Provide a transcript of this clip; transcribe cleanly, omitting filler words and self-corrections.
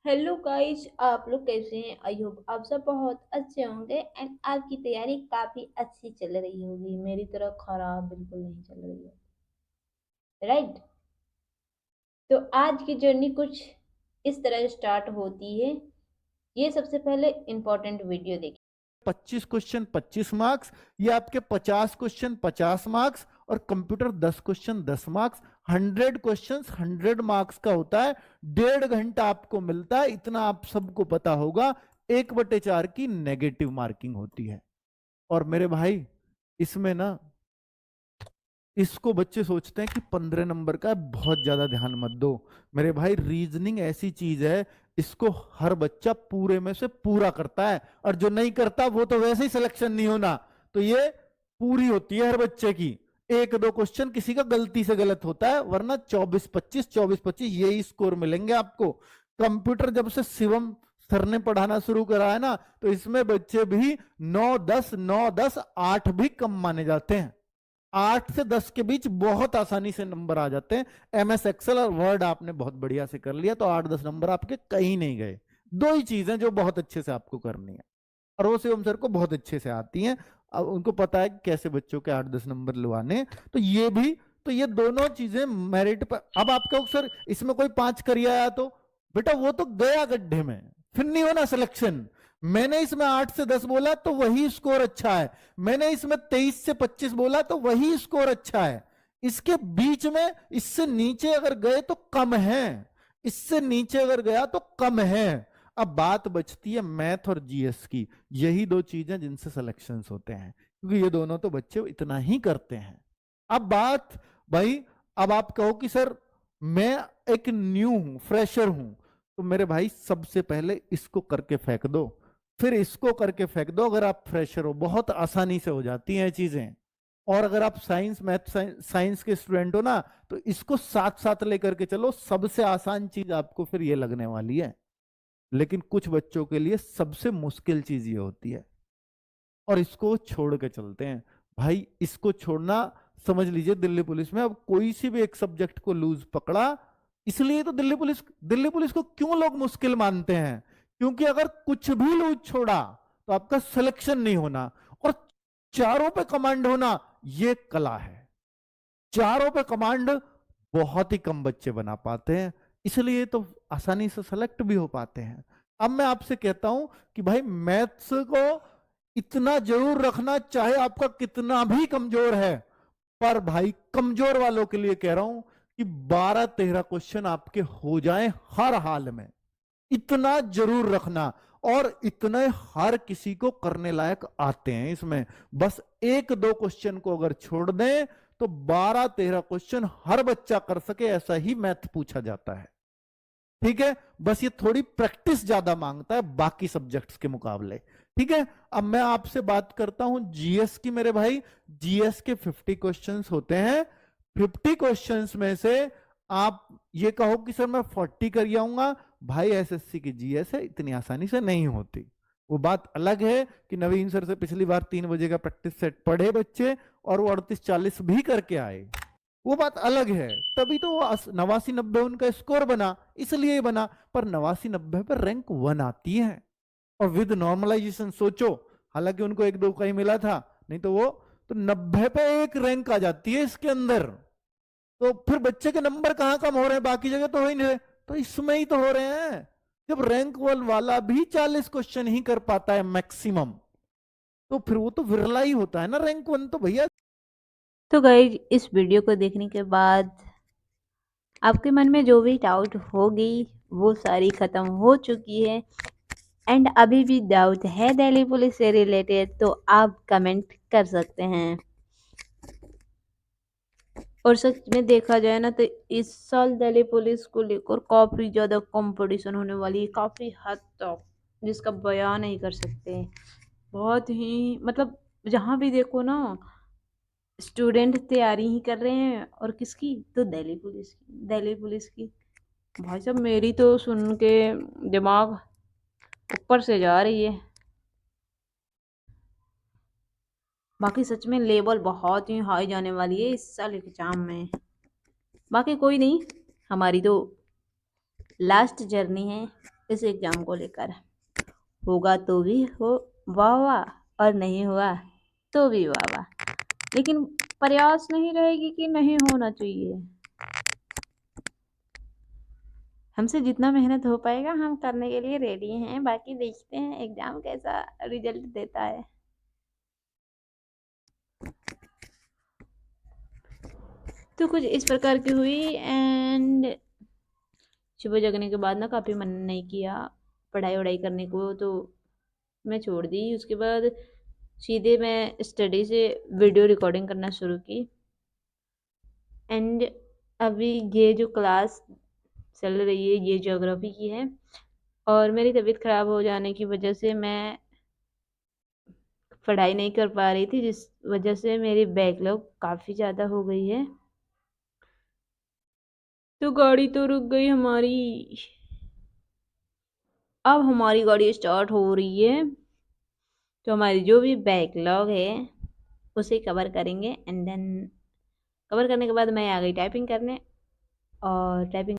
Hello guys, आप लोग कैसे हैं? आई होप आप सब बहुत अच्छे होंगे एंड आपकी तैयारी काफी अच्छी चल रही होगी। मेरी तरह खराब बिल्कुल नहीं चल रही है, राइट? तो आज की जर्नी कुछ इस तरह स्टार्ट होती है। ये सबसे पहले इम्पोर्टेंट वीडियो देखिए। 25 क्वेश्चन 25 मार्क्स, ये आपके 50 क्वेश्चन 50 मार्क्स और computer 10 question 10 marks. 100 question 100 marks का होता है। 1.5 घंटा आपको मिलता है, इतना आप सबको पता होगा। 1/4 की नेगेटिव मार्किंग होती है। और मेरे भाई, इसमें ना, इसको बच्चे सोचते हैं कि 15 नंबर का है, बहुत ज्यादा ध्यान मत दो। मेरे भाई, रीजनिंग ऐसी चीज है, इसको हर बच्चा पूरे में से पूरा करता है, और जो नहीं करता वो तो वैसे ही सिलेक्शन नहीं होना। तो ये पूरी होती है हर बच्चे की। 1-2 क्वेश्चन किसी का गलती से गलत होता है, वरना 24-25 यही स्कोर मिलेंगे आपको। कंप्यूटर जब से शिवम सर ने पढ़ाना शुरू करा है ना, तो इसमें बच्चे भी 9-10 8 भी कम माने जाते हैं। 8 से 10 के बीच बहुत आसानी से नंबर आ जाते हैं। MS एक्सेल और वर्ड आपने बहुत बढ़िया से कर लिया तो 8-10 नंबर आपके कहीं नहीं गए। दो ही चीजें जो बहुत अच्छे से आपको करनी है, और वो शिवम सर को बहुत अच्छे से आती हैं। अब उनको पता है कि कैसे बच्चों के 8-10 नंबर लुभाने हैं। तो ये भी, तो ये दोनों चीजें मेरिट पर। अब आप कहो सर इसमें कोई 5 कर आया, तो बेटा वो तो गया गड्ढे में, फिर नहीं होना सिलेक्शन। मैंने इसमें 8 से 10 बोला तो वही स्कोर अच्छा है। मैंने इसमें 23 से 25 बोला तो वही स्कोर अच्छा है। इसके बीच में, इससे नीचे अगर गए तो कम है, इससे नीचे अगर गया तो कम है। अब बात बचती है मैथ और GS की। यही दो चीजें जिनसे सिलेक्शंस होते हैं, क्योंकि ये दोनों तो बच्चे इतना ही करते हैं। अब बात, भाई, अब आप कहो कि सर मैं एक न्यू हूं, फ्रेशर हूं, तो मेरे भाई सबसे पहले इसको करके फेंक दो, फिर इसको करके फेंक दो। अगर आप फ्रेशर हो, बहुत आसानी से हो जाती हैं चीजें। और अगर आप साइंस, मैथ, साइंस के स्टूडेंट हो ना, तो इसको साथ साथ लेकर के चलो। सबसे आसान चीज आपको फिर ये लगने वाली है, लेकिन कुछ बच्चों के लिए सबसे मुश्किल चीज ये होती है, और इसको छोड़ के चलते हैं। भाई, इसको छोड़ना, समझ लीजिए दिल्ली पुलिस में अब कोई सी भी एक सब्जेक्ट को लूज पकड़ा। इसलिए तो दिल्ली पुलिस को क्यों लोग मुश्किल मानते हैं, क्योंकि अगर कुछ भी लूज छोड़ा तो आपका सिलेक्शन नहीं होना। और चारों पे कमांड होना, ये कला है। चारों पे कमांड बहुत ही कम बच्चे बना पाते हैं, इसलिए तो आसानी से सेलेक्ट भी हो पाते हैं। अब मैं आपसे कहता हूं कि भाई, मैथ्स को इतना जरूर रखना, चाहे आपका कितना भी कमजोर है। पर भाई, कमजोर वालों के लिए कह रहा हूं कि 12-13 क्वेश्चन आपके हो जाएं हर हाल में, इतना जरूर रखना। और इतने हर किसी को करने लायक आते हैं इसमें। बस 1-2 क्वेश्चन को अगर छोड़ दें तो 12-13 क्वेश्चन हर बच्चा कर सके, ऐसा ही मैथ पूछा जाता है। ठीक है, बस ये थोड़ी प्रैक्टिस ज्यादा मांगता है बाकी सब्जेक्ट्स के मुकाबले। ठीक है, अब मैं आपसे बात करता हूं GS की। मेरे भाई, GS के 50 क्वेश्चंस होते हैं। 50 क्वेश्चंस में से आप ये कहो कि सर मैं 40 कर आऊंगा, भाई SSC की GS है, इतनी आसानी से नहीं होती। वो बात अलग है कि नवीन सर से पिछली बार 3 बजे का प्रैक्टिस सेट पढ़े बच्चे, और वो 38-40 भी करके आए, वो बात अलग है। तभी तो वो 89-90 उनका स्कोर बना, इसलिए बना। पर 89-90 पर रैंक 1 आती है, और विद नॉर्मलाइजेशन सोचो, हालांकि उनको 1-2 का ही मिला था, नहीं तो वो तो 90 पे एक रैंक आ जाती है इसके अंदर। तो फिर बच्चे के नंबर कहाँ कम हो रहे हैं, बाकी जगह तो हो ही नहीं रहे, तो इसमें ही तो हो रहे हैं। जब रैंक 1 वाला भी 40 क्वेश्चन ही कर पाता है मैक्सिमम, तो फिर वो तो विरला ही होता है ना रैंक 1, तो भैया। तो गाइस, इस वीडियो को देखने के बाद आपके मन में जो भी डाउट होगी वो सारी खत्म हो चुकी है। एंड अभी भी डाउट है दिल्ली पुलिस से रिलेटेड तो आप कमेंट कर सकते हैं। और सच में देखा जाए ना तो इस साल दिल्ली पुलिस को लेकर काफी ज्यादा कंपटीशन होने वाली है, काफी हद तक, जिसका बयान नहीं कर सकते। बहुत ही मतलब, जहाँ भी देखो ना, स्टूडेंट तैयारी ही कर रहे हैं। और किसकी? तो दिल्ली पुलिस की। भाई साहब, मेरी तो सुन के दिमाग ऊपर से जा रही है। बाकी सच में लेवल बहुत ही हाई जाने वाली है इस साल एग्जाम में। बाकी कोई नहीं, हमारी तो लास्ट जर्नी है। इस एग्जाम को लेकर। होगा तो भी हो वाह वाह, और नहीं हुआ तो भी वाह वाह, लेकिन प्रयास नहीं रहेगी कि नहीं होना चाहिए। हमसे जितना मेहनत हो पाएगा हम करने के लिए रेडी हैं, बाकी देखते हैं एग्जाम कैसा रिजल्ट देता है। तो कुछ इस प्रकार की हुई। एंड सुबह जगने के बाद ना काफ़ी मन नहीं किया पढ़ाई वढ़ाई करने को, तो मैं छोड़ दी। उसके बाद सीधे मैं स्टडी से वीडियो रिकॉर्डिंग करना शुरू की। एंड अभी ये जो क्लास चल रही है ये ज्योग्राफी की है, और मेरी तबीयत ख़राब हो जाने की वजह से मैं पढ़ाई नहीं कर पा रही थी, जिस वजह से मेरी बैकलॉग काफ़ी ज़्यादा हो गई है। तो गाड़ी तो रुक गई हमारी। अब हमारी गाड़ी स्टार्ट हो रही है, तो हमारी जो भी बैकलॉग है उसे कवर करेंगे। एंड देन कवर करने के बाद मैं आ गई टाइपिंग करने, और टाइपिंग